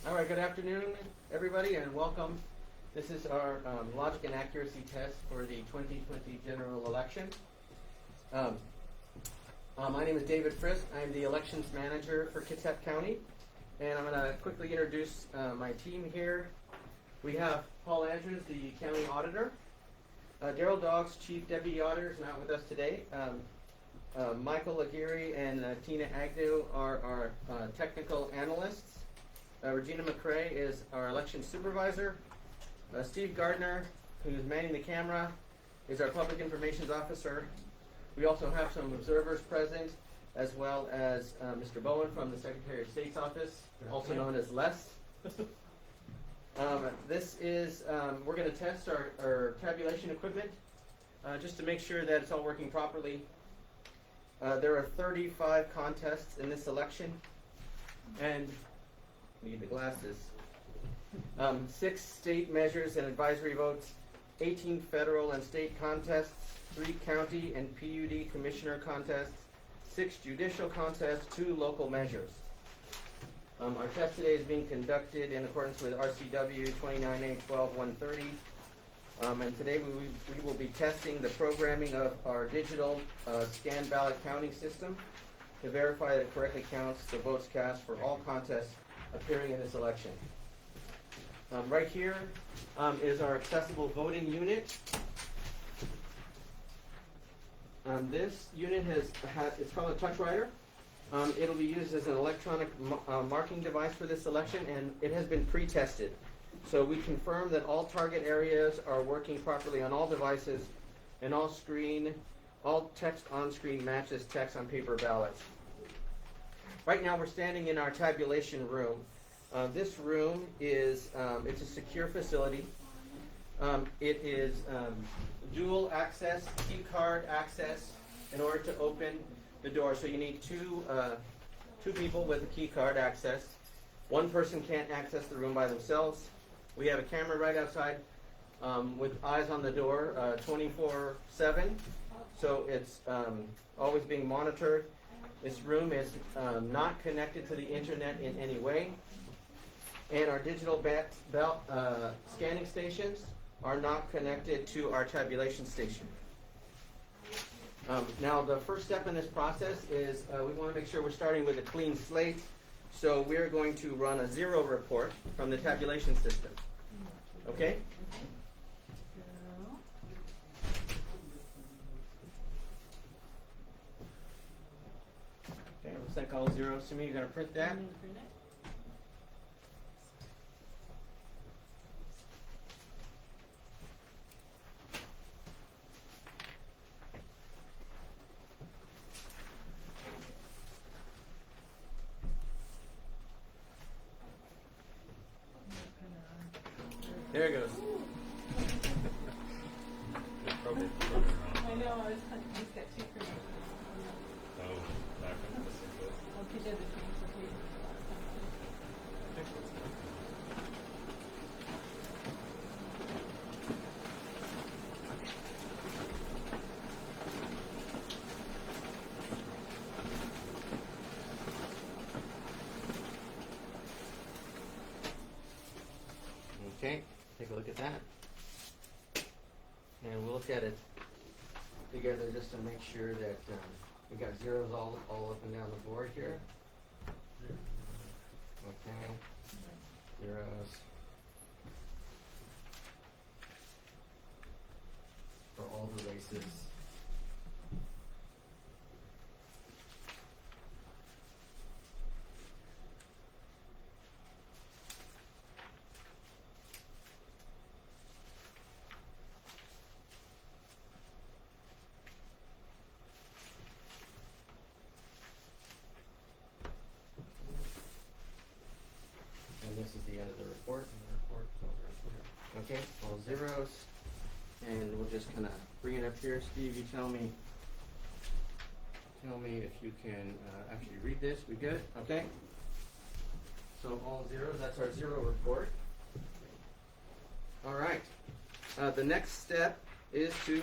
All right, good afternoon, everybody, and welcome. This is our logic and accuracy test for the 2020 general election. My name is David Frisk. I'm the elections manager for Kitsap County, and I'm going to quickly introduce my team here. We have Paul Andrews, the county auditor. Daryl Doggs, chief deputy auditor, is not with us today. Michael Aguirre and Tina Agnew are our technical analysts. Regina McCrae is our election supervisor. Steve Gardner, who's manning the camera, is our public information officer. We also have some observers present, as well as Mr. Bowen from the Secretary of State's office, also known as Les. This is, we're going to test our tabulation equipment just to make sure that it's all working properly. There are 35 contests in this election, and need the glasses. 6 state measures and advisory votes, 18 federal and state contests, 3 county and PUD commissioner contests, 6 judicial contests, 2 local measures. Our test today is being conducted in accordance with RCW 29A12-130. And today we will be testing the programming of our digital scan ballot counting system to verify that it correctly counts the votes cast for all contests appearing in this election. Right here is our accessible voting unit. This unit it's called a touch writer. It'll be used as an electronic marking device for this election, and it has been pre-tested. So we confirm that all target areas are working properly on all devices, and all text on screen matches text on paper ballots. Right now we're standing in our tabulation room. This room is it's a secure facility. It is dual access, key card access in order to open the door. So you need two people with a key card access. One person can't access the room by themselves. We have a camera right outside with eyes on the door 24/7. So it's always being monitored. This room is not connected to the internet in any way. And our digital scanning stations are not connected to our tabulation station. Now, the first step in this process is we want to make sure we're starting with a clean slate. So we're going to run a 0 report from the tabulation system. Okay? Okay, looks like all zeros to me. You're going to print that? There it goes. I know, I just got 2 printed. Oh, back on the single. He did the translocation a lot of times. Okay, take a look at that. And we'll look at it together just to make sure that we got zeros all up and down the board here. Okay, zeros for all the races. This is the end of the report. Okay, all zeros. And we'll just kind of bring it up here. Steve, you tell me if you can actually read this. We good? Okay. So all zeros, that's our 0 report. All right. The next step is to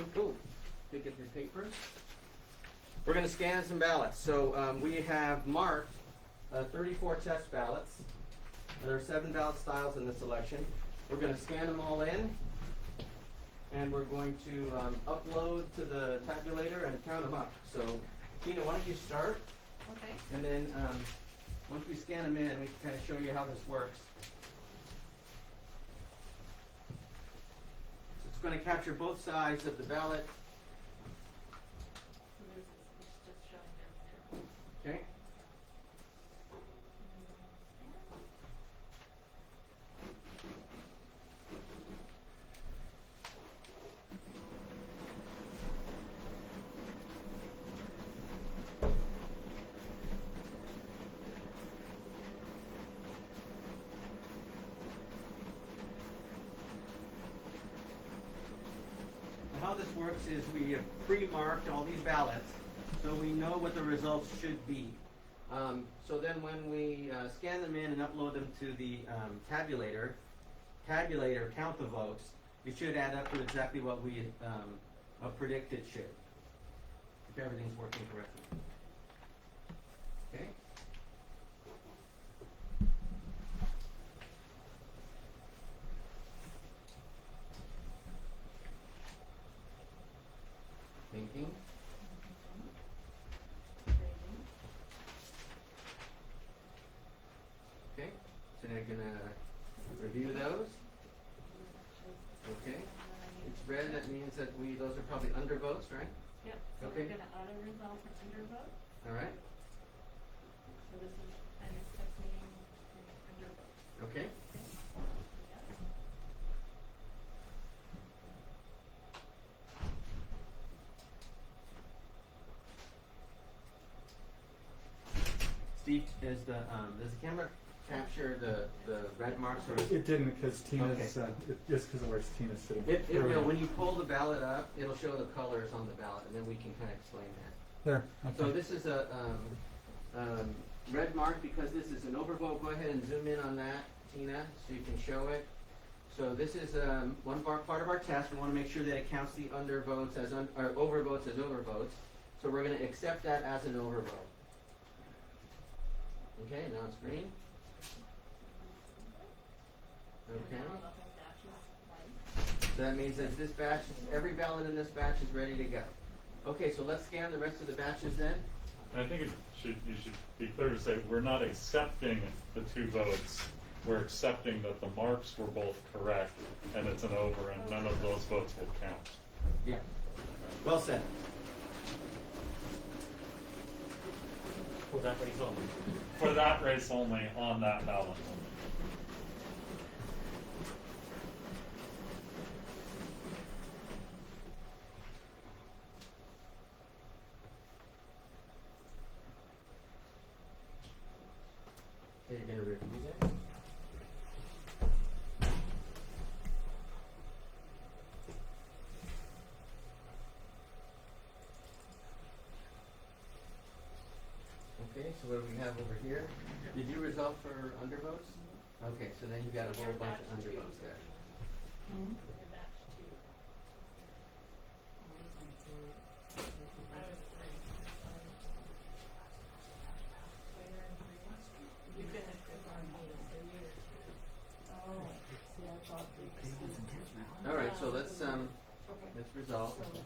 pick up your papers. We're going to scan some ballots. So we have marked 34 test ballots. There are 7 ballot styles in this election. We're going to scan them all in, and we're going to upload to the tabulator and count them up. So, Tina, why don't you start? Okay. And then once we scan them in, we can kind of show you how this works. So it's going to capture both sides of the ballot. So this is just showing them. Okay. How this works is we have pre-marked all these ballots, so we know what the results should be. So then when we scan them in and upload them to the tabulator count the votes, it should add up to exactly what we predict it should, if everything's working correctly. Okay? Thinking. Okay, so now you're gonna review those. Okay, it's red, that means that those are probably undervotes, right? Yep, so Okay. we're gonna auto resolve for undervote. All right, So this is, and it's testing undervote. okay. Yes. Steve, does the camera capture the red marks or? It didn't because Tina's, Okay. just because of where Tina's sitting. It There we will, go. when you pull the ballot up, it'll show the colors on the ballot, and then we can kind of explain that. There, So okay. this is a red mark because this is an overvote. Go ahead and zoom in on that, Tina, so you can show it. So this is one part of our test. We want to make sure that it counts the undervotes as or overvotes as overvotes. So we're going to accept that as an overvote. Okay, now it's green. And Okay. now the whole batch is white. So that means that this batch, every ballot in this batch is ready to go. Okay, so let's scan the rest of the batches then. And I think you should be clear to say, we're not accepting the 2 votes. We're accepting that the marks were both correct, and it's an over, and none of those votes will count. Yeah. Well said. For that race only. For that race only, on that ballot only. Okay, you're gonna review that. Okay, so what do we have over here? Did you resolve for undervotes? Okay, so then you've got a whole bunch of undervotes there. Your batch two. I was three. Where in three? You finished with on me, so you're two. Oh, see, I thought we. All right, so let's Okay. resolve. So it's this.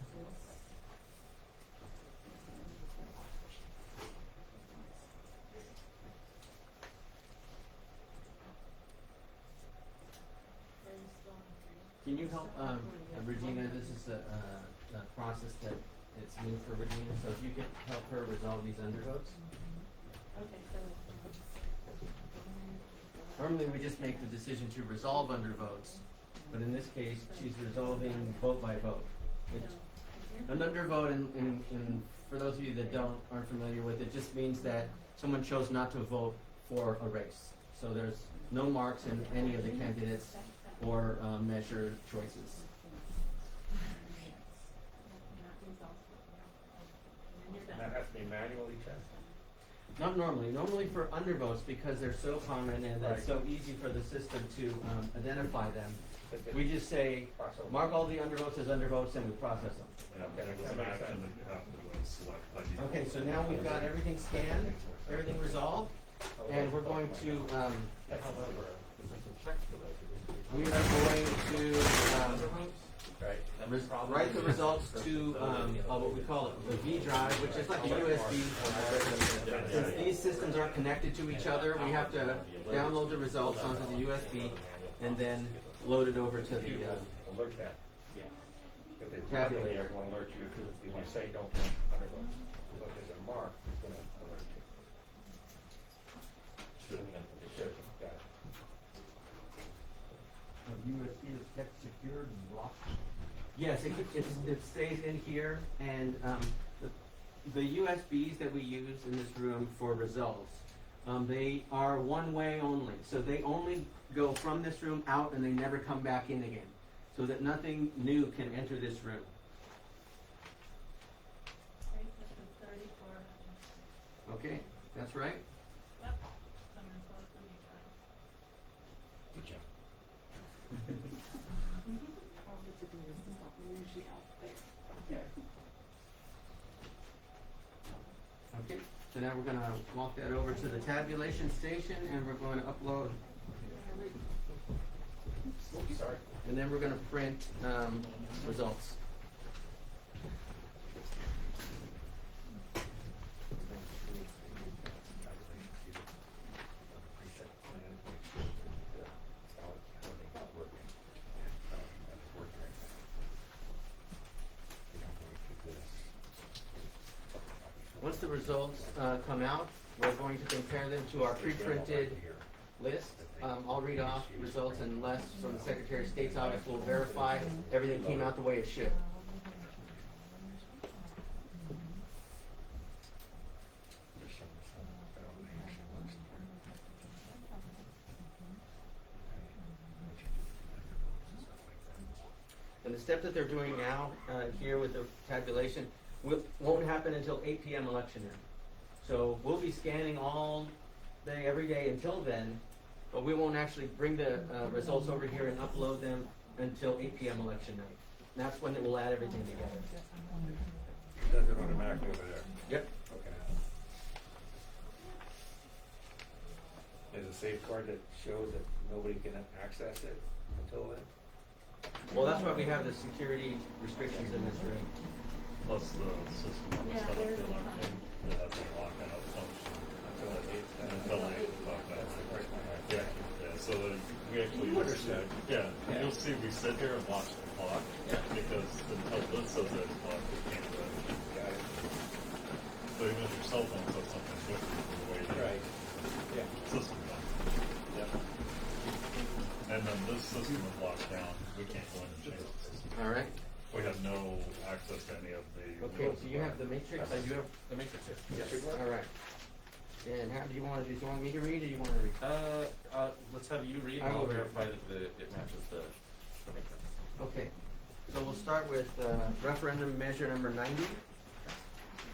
Are you still on three? Can you help Regina? This is a process that it's new for Regina, so if you could help her resolve these undervotes. Okay, so. Normally, we just make the decision to resolve undervotes, but in this case, she's resolving vote by vote. It's an undervote, and for those of you that aren't familiar with it, just means that someone chose not to vote for a race. So there's no marks in any of the candidates or measure choices. That has to be manually tested. Not normally. Normally for undervotes, because they're so common and it's so easy for the system to identify them, we just say, mark all the undervotes as undervotes and we process them. Yeah, there's an action that you have to select by default. Okay, so now we've got everything scanned, everything resolved, and we're going to However, We are going to, Right. write the results to, what we call it, the V drive, which is like a USB. Since these systems aren't connected to each other, we have to download the results onto the USB and then load it over to the, Alert that. Yeah. If it's Tabulator. nothing, it won't alert you, because if you say don't, look as a mark, it's gonna alert you. Sure, got it. USB is kept secured and locked. yes, it stays in here, and, the USBs that we use in this room for results, they are one way only, so they only go from this room out and they never come back in again, so that nothing new can enter this room. Okay, this is 34. Okay, that's right? Yep, coming close to me, Good job. Okay, so now we're gonna walk that over to the tabulation station and we're going to upload, Sorry. and then we're gonna print, results. Once the results, come out, we're going to compare them to our pre-printed list. I'll read off results and Les from the Secretary of State's office will verify everything came out the way it should. And the step that they're doing now, here with the tabulation, won't happen until 8 p.m. election day. So we'll be scanning all day, every day until then, but we won't actually bring the results over here and upload them until 8 p.m. election night. And that's when it will add everything together. Does it automatically over there? Yep. Okay. There's a safeguard that shows that nobody can access it until then? Well, that's why we have the security restrictions in this room. Plus the system on the Yeah, setup there's for the electing, that has a lockout function. Until the eighth? Until 8 o'clock. That's the first one, right? Yeah, yeah, so that we actually. Understood. Yeah, you'll see, we sit here and watch the clock, because until this says 8 o'clock, we can't do it. Got it. So even if your cell phone says something different from the way the Right. Yeah. system does. Yeah. And then this system is locked down, we can't go in and change the system. All right. We have no access to any of the. Okay, so you have the matrix? I do have the matrix here. Yes. All right. And how do you want to do? Do you want me to read or you want to read? Let's have you read, I and I'll will read. verify that it matches the matrix. Okay, so we'll start with referendum measure number 90.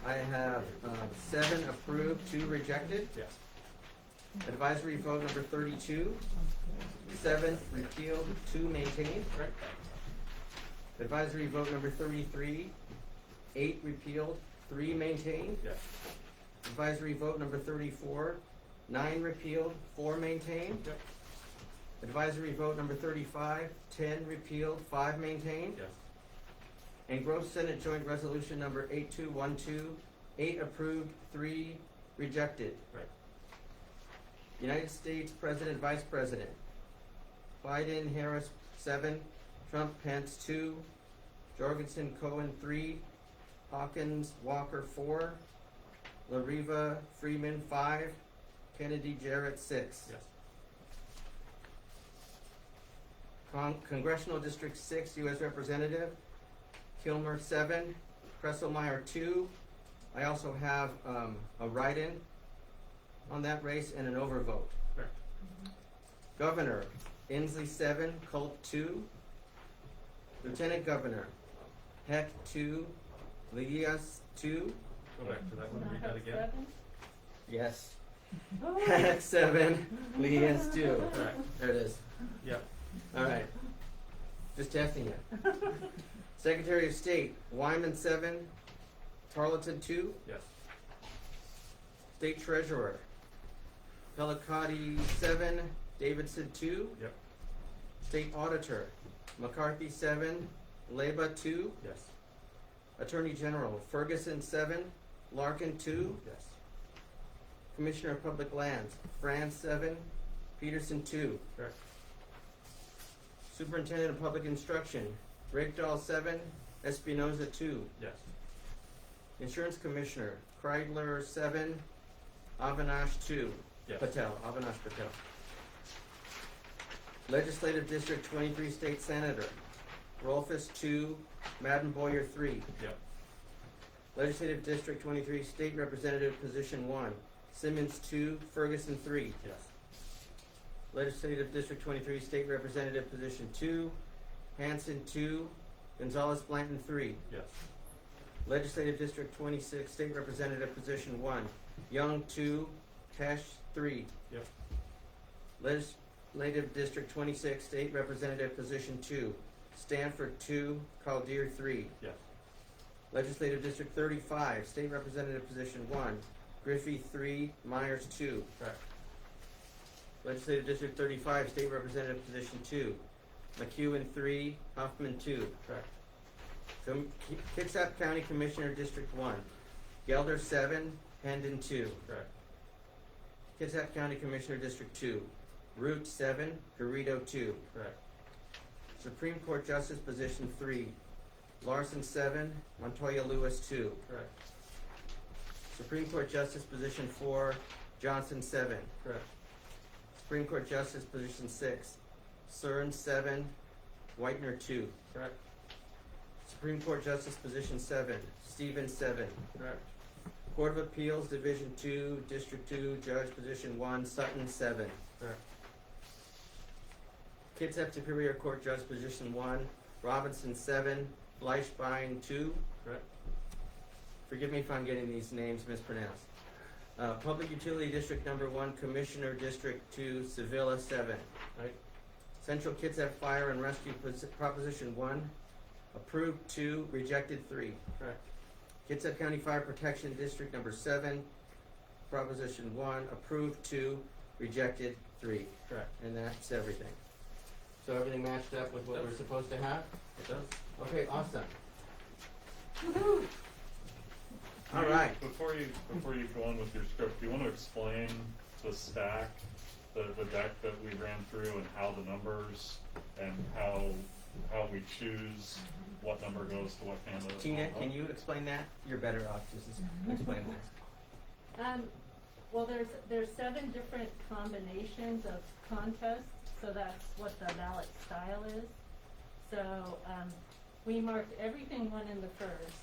I have 7 approved, 2 rejected. Yes. Advisory vote number 32, 7 repealed, 2 maintained. Correct. Advisory vote number 33, 8 repealed, 3 maintained. Yes. Advisory vote number 34, 9 repealed, 4 maintained. Yep. Advisory vote number 35, 10 repealed, 5 maintained. Yes. And gross Senate Joint Resolution number 8212, 8 approved, 3 rejected. Right. United States President, Vice President. Biden, Harris, 7. Trump, Pence, 2. Jorgensen, Cohen, 3. Hawkins, Walker, 4. LaRiva, Freeman, 5. Kennedy, Jarrett, 6. Yes. Congressional District 6, U.S. Representative. Kilmer, 7. Kresselmeyer, 2. I also have a write-in on that race and an overvote. Correct. Governor, Inslee, 7. Colt, 2. Lieutenant Governor, Heck, 2. Leas, 2. Go back to that one, I read have that again. 7. Yes. Oh. Heck, 7. Leas, 2. Correct. There it is. Yep. All right. Just testing it. Secretary of State, Wyman, 7. Tarleton, 2. Yes. State Treasurer, Pellicati, 7. Davidson, 2. Yep. State Auditor, McCarthy 7, Leba 2. Yes. Attorney General, Ferguson 7, Larkin 2. Yes. Commissioner of Public Lands, Franz 7, Peterson 2. Correct. Superintendent of Public Instruction, Rakedahl 7, Espinoza 2. Yes. Insurance Commissioner, Kreidler 7, Avinash 2. Yes. Avinash Patel. Legislative District 23 State Senator, Rolfus 2, Madden Boyer 3. Yep. Legislative District 23 State Representative Position 1, Simmons 2, Ferguson 3. Yes. Legislative District 23 State Representative Position 2, Hanson 2, Gonzalez Blanton 3. Yes. Legislative District 26 State Representative Position 1, Young 2, Cash 3. Yep. Legislative District 26 State Representative Position 2, Stanford 2, Caldeer 3. Yes. Legislative District 35 State Representative Position 1, Griffey 3, Myers 2. Correct. Legislative District 35 State Representative Position 2, McEwen 3, Huffman 2. Correct. Kitsap County Commissioner District 1, Gelder 7, Hendon 2. Correct. Kitsap County Commissioner District 2, Root 7, Garrido 2. Correct. Supreme Court Justice Position 3, Larson 7, Montoya Lewis 2. Correct. Supreme Court Justice Position 4, Johnson 7. Correct. Supreme Court Justice Position 6, Cern 7, Whitener 2. Correct. Supreme Court Justice Position 7, Stevens 7. Correct. Court of Appeals Division 2, District 2, Judge Position 1, Sutton 7. Correct. Kitsap Superior Court Judge Position 1, Robinson 7, Fleischbein 2. Correct. Forgive me if I'm getting these names mispronounced. Public Utility District Number 1, Commissioner District 2, Sevilla 7. Right. Central Kitsap Fire and Rescue Proposition 1, approved 2, rejected 3. Correct. Kitsap County Fire Protection District Number 7, Proposition 1, approved 2, rejected 3. Correct. And that's everything. So everything matched up with what we're supposed to have? It does. Okay, awesome. All right. Before you go on with your script, do you want to explain the stack, the deck that we ran through, and how the numbers and how we choose what number goes to what candidate? Tina, can you explain that? You're better off just explaining that. Well, there's 7 different combinations of contests, so that's what the ballot style is. So, we marked everything 1 in the first.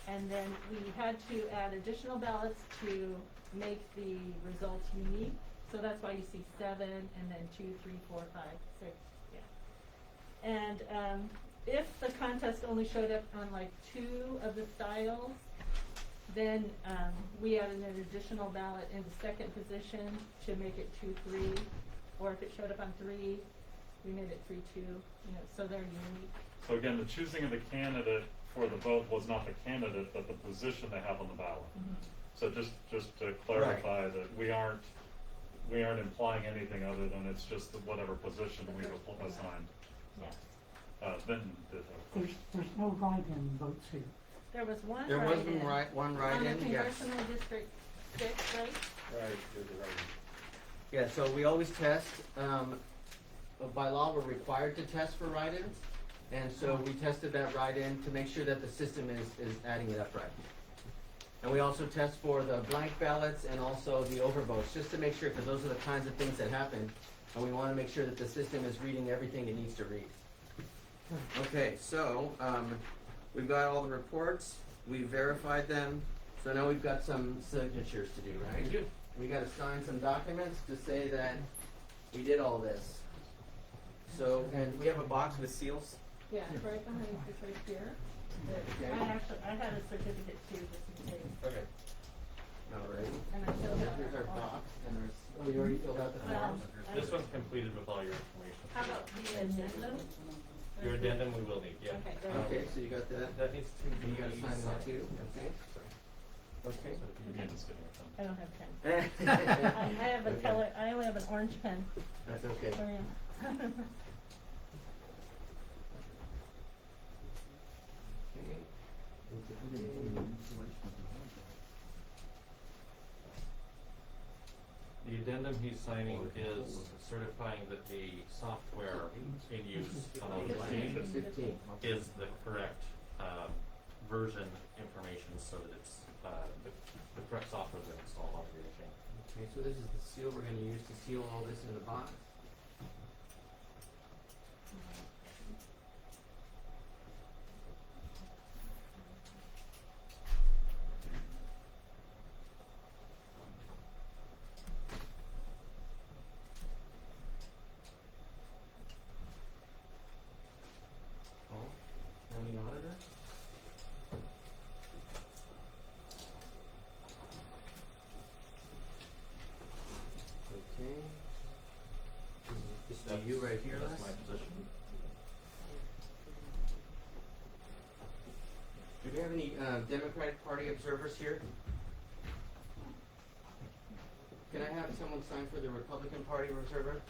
And then we had to add additional ballots to make the results unique. So that's why you see 7 and then 2, 3, 4, 5, 6, yeah. And if the contest only showed up on like 2 of the styles, then we added an additional ballot in the second position to make it 2, 3. Or if it showed up on 3, we made it 3, 2. You know, so they're unique. So again, the choosing of the candidate for the vote was not the candidate, but the position they have on the ballot. Mm-hmm. So just to clarify that we aren't implying anything other than it's just whatever position we've assigned. Yeah. Benton did have a question. There's no write-in votes here. There was one There was write-in. one write-in, On the yes. congressional district 6, right? Right, there's a right. Yeah, so we always test, by law, we're required to test for write-ins. And so we tested that write-in to make sure that the system is adding it up right. And we also test for the blank ballots and also the overvotes, just to make sure, because those are the kinds of things that happen. And we want to make sure that the system is reading everything it needs to read. Okay, so we've got all the reports, we verified them, so now we've got some signatures to do, right? We do. We got to sign some documents to say that we did all this. So, and we have a box with seals. Yeah, it's right behind, it's right here. Okay. I had a certificate too, just in case. Okay. All right. And I filled out Here's our the form. box, and there's, oh, you already filled out the form? This one's completed with all your information. How about the addendum? Your addendum we will need, yeah. Okay, good. Okay, so you got that. That needs to be. You gotta sign that too, okay? Okay. You can just get it done. I don't have pen. I have a Okay. color, I only have an orange pen. That's okay. Oh, yeah. The addendum he's signing is certifying that the software in use on the machine 15. is the correct, version information so that it's, the correct software is installed on your machine. Okay, so this is the seal we're gonna use to seal all this in the box. Paul, county auditor? Okay. This is you right here, That's Les? my position. Do we have any Democratic Party observers here? Can I have someone sign for the Republican Party observer?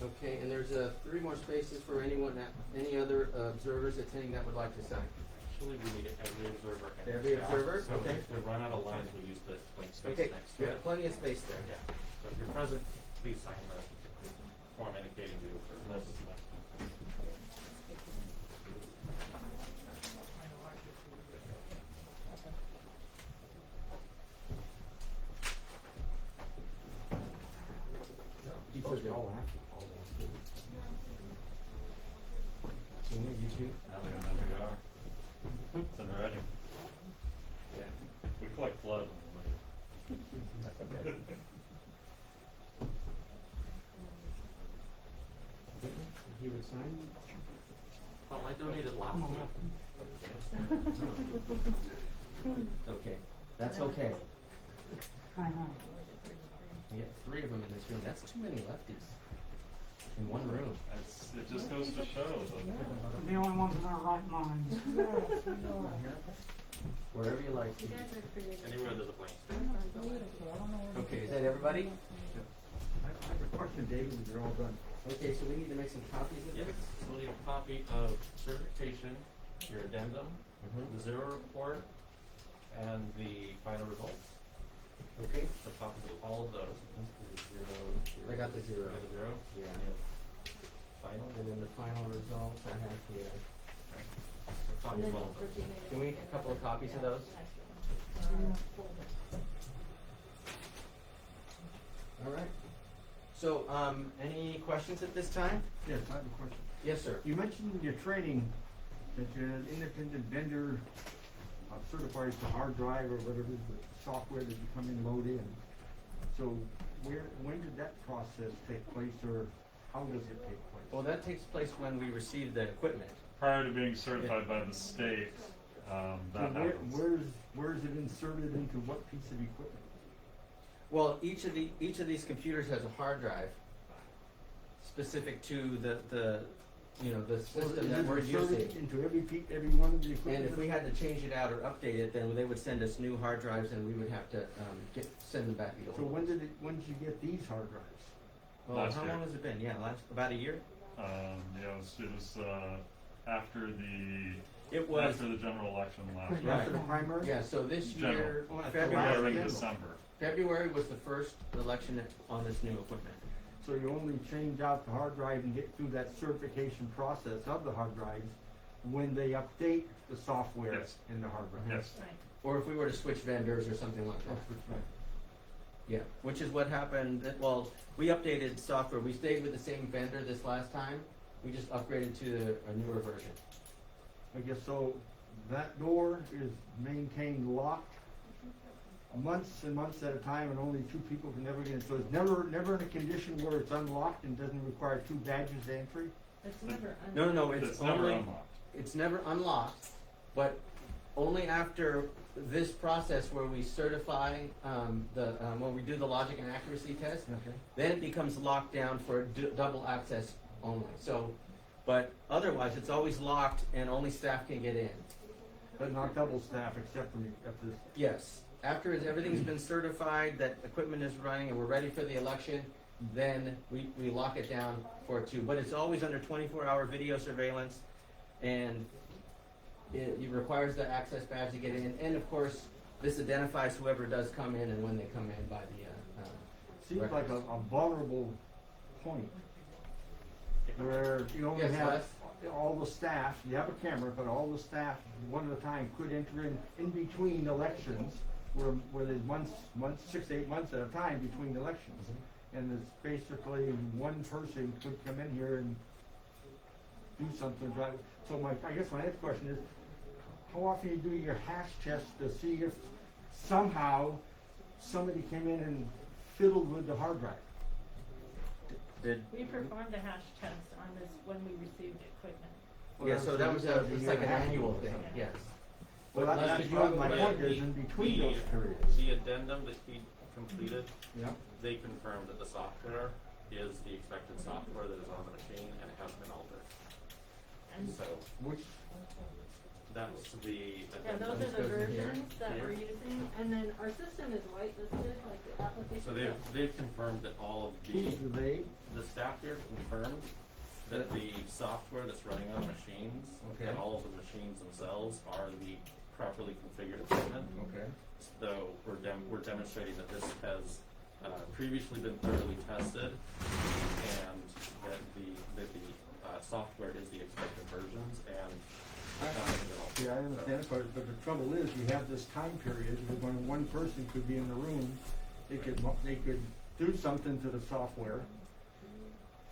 Okay, and there's 3 more spaces for any other observers attending that would like to sign. Actually, we need every observer. and Every staff, observer? So Okay. if we run out of lines, we use the blank space Okay, next we to have it. plenty of space there. Yeah, so if you're present, please sign the form indicating you for this. He says they all have to. Junior, you too? Now we are. It's in writing. Yeah. We collect blood. He would sign? Well, I donated last week. Okay, that's okay. I know. We have 3 of them in this room. That's too many lefties in one room. It just goes to show that. The only ones in our right minds. Wherever you like. You guys are creative. Anywhere there's a blank space. Okay, is that everybody? I have a question, David, when you're all done. Okay, so we need to make some copies of Yes, this? we'll need a copy of certification, your addendum, the zero report, and the final results. Okay, The copies of all of those. I got the 0. You got the zero? Yeah. Final. And then the final results I have here. Copy of all of those. Can we get a couple of copies of those? All right. So, any questions at this time? Yes, I have a question. Yes, sir. You mentioned in your training that you're an independent vendor certified to hard drive or whatever the software that you come in and load in. So when did that process take place, or how does it take place? Well, that takes place when we receive the equipment. Prior to being certified by the state, So that happens. where is it inserted into what piece of equipment? Well, each of these computers has a hard drive specific to the system that we're Is it inserted using. into every one of the And equipment? if we had to change it out or update it, then they would send us new hard drives, and we would have to send them back to the So old when ones. did you get these hard drives? Well, Last how year. long has it been? Yeah, about a year. Yeah, it was after It was. after the general election last Right. year. After the primary? Yeah. So this General. year, Oh, that's the February. last February, general. December. February was the first election on this new equipment. So you only change out the hard drive and get through that certification process of the hard drives when they update the software Yes. in the hard drive? Yes. Right. Or if we were to switch vendors or something like that. That's what's right. Yeah, which is what happened. Well, we updated software. We stayed with the same vendor this last time. We just upgraded to a newer version. I guess so that door is maintained locked months and months at a time, and only 2 people can ever get in. So it's never in a condition where it's unlocked and doesn't require 2 badges to entry? It's never No, It's it's never only, unlocked. it's never unlocked, but only after this process where we certify, when we do the logic and accuracy test, Okay. then it becomes locked down for double access only. So, but otherwise, it's always locked and only staff can get in. But not double staff except for at this. Yes, after everything's been certified, that equipment is running and we're ready for the election, then we lock it down for two. But it's always under 24-hour video surveillance, and it requires the access badge to get in. And of course, this identifies whoever does come in and when they come in by the, Seems like a vulnerable point where you only Yes, have Les? all the staff, you have a camera, but all the staff, one at a time, could enter in between elections where there's months, 6 to 8 months at a time between elections. And it's basically one person could come in here and do something. So I guess my next question is, how often you do your hash test to see if somehow somebody came in and fiddled with the hard drive? We performed a hash test on this when we received equipment. yeah, so that was it's like an annual thing, yes. Well, But that's last my year- point is in between those periods. The addendum that he completed, Yeah. they confirmed that the software is the expected software that is on the machine and it hasn't been altered. And So Which, that's the yeah, those addendum. are the goes in here. versions that we're using, and then our system is whitelisted, like the application. So they've confirmed that all of who's the the staff here confirmed that the software that's running on machines, Okay. and all of the machines themselves are the properly configured equipment. Okay. So we're demonstrating that this has previously been thoroughly tested, and that the software is the expected versions, and nothing at all. Yeah, I understand, but the trouble is, you have this time period where when one person could be in the room, they could do something to the software,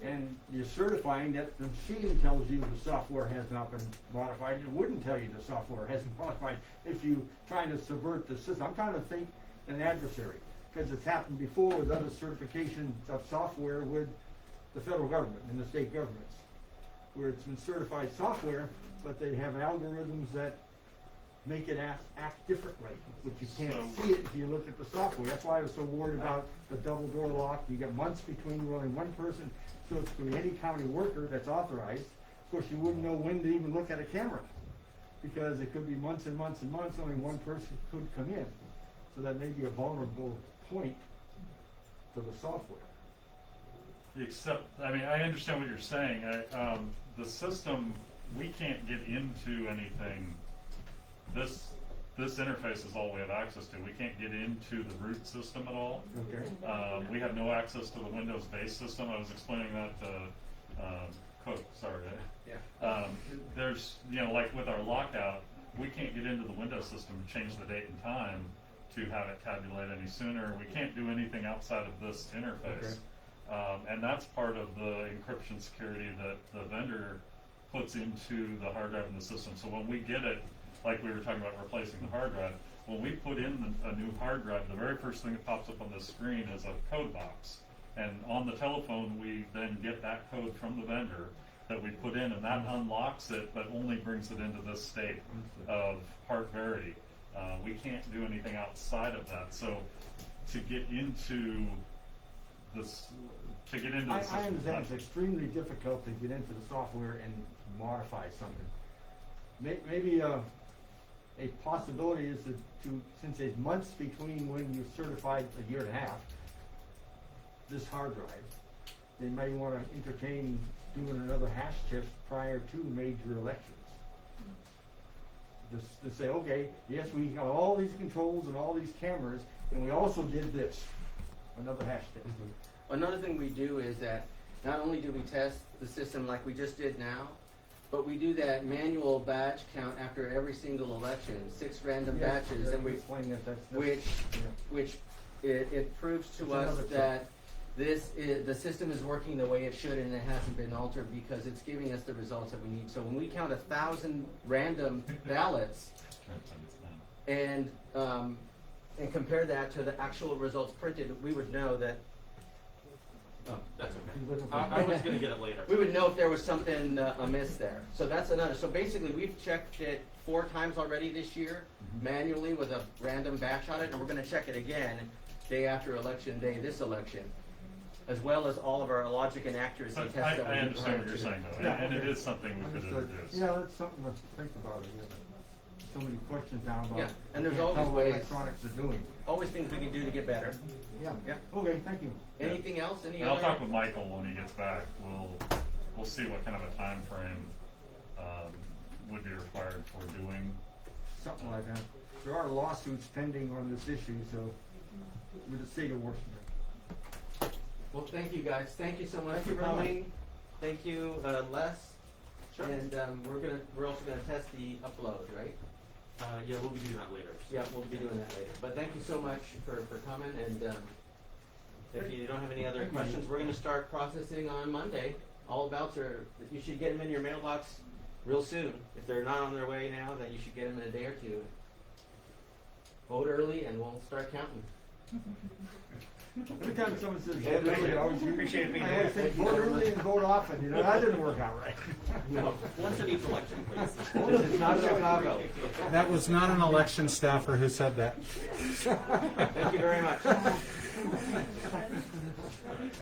and you're certifying that the machine tells you the software has not been modified. It wouldn't tell you the software hasn't modified if you trying to subvert the system. I'm trying to think an adversary, because it's happened before with other certifications of software with the federal government and the state governments, where it's been certified software, but they have algorithms that make it act differently, which you can't So- see it if you look at the software. That's why I was so worried about the double door lock. You get months between only one person, so it's to any county worker that's authorized. Of course, you wouldn't know when to even look at a camera, because it could be months and months and months, only one person could come in. So that may be a vulnerable point to the software. Except, I mean, I understand what you're saying. The system, we can't get into anything. This interface is all we have access to. We can't get into the root system at all. Okay. We have no access to the Windows-based system. I was explaining that to Cook, sorry. Yeah. There's, like with our lockout, we can't get into the Windows system and change the date and time to have it tabulate any sooner. We can't do anything outside of this interface. And that's part of the encryption security that the vendor puts into the hard drive in the system. So when we get it, like we were talking about replacing the hard drive, when we put in a new hard drive, the very first thing that pops up on this screen is a code box. And on the telephone, we then get that code from the vendor that we put in, and that unlocks it, but only brings it into this state of part verity. We can't do anything outside of that. So to get into this, I system, understand it's extremely difficult to get into the software and modify something. Maybe a possibility is to since there's months between when you certified a year and a half, this hard drive, they may want to entertain doing another hash test prior to major elections. Just to say, okay, yes, we got all these controls and all these cameras, and we also did this, another hash test. Another thing we do is that not only do we test the system like we just did now, but we do that manual badge count after every single election, 6 random Yes, batches, and we, explain that. That's which it proves to It's us another that the system is working the way it should and it hasn't been altered because it's giving us the results that we need. So when we count 1,000 random ballots and compare that to the actual results printed, we would know that Oh. That's He's okay. looking for- I was gonna get it later. We would know if there was something amiss there. So that's another. So basically, we've checked it 4 times already this year, manually with a random batch on it, and we're gonna check it again day after election day, this election, as well as all of our logic and accuracy But tests that we I do understand prior what you're to. saying though, Yeah, and it okay. is something we could Understood. introduce. Yeah, that's something to think about again. So many questions now about. Yeah, and there's how always ways. Electronics are doing. Always things we can do to get better. Yeah. Yeah. Okay, thank you. Anything else? Any And I'll other? talk with Michael when he gets back. We'll see what kind of a time frame would be required for doing. Something like that. There are lawsuits pending on this issue, so with the state of Washington. Well, thank you guys. Thank you so much Thank for you very much. coming. Thank you, Les. Sure. And we're also gonna test the upload, right? Yeah, we'll be doing that later. Yeah, we'll be doing that later. But thank you so much for coming, and if you don't have any other Thank you. questions, we're gonna start processing on Monday. All ballots are, you should get them in your mailbox real soon. If they're not on their way now, then you should get them in a day or two. Vote early and we'll start counting. Every time someone says Yeah, vote early, I always Appreciate being I always there. think vote early and vote often, you know, that didn't work out right. No. Once in each election, please. This is not Chicago. That was not an election staffer who said that. Thank you very much.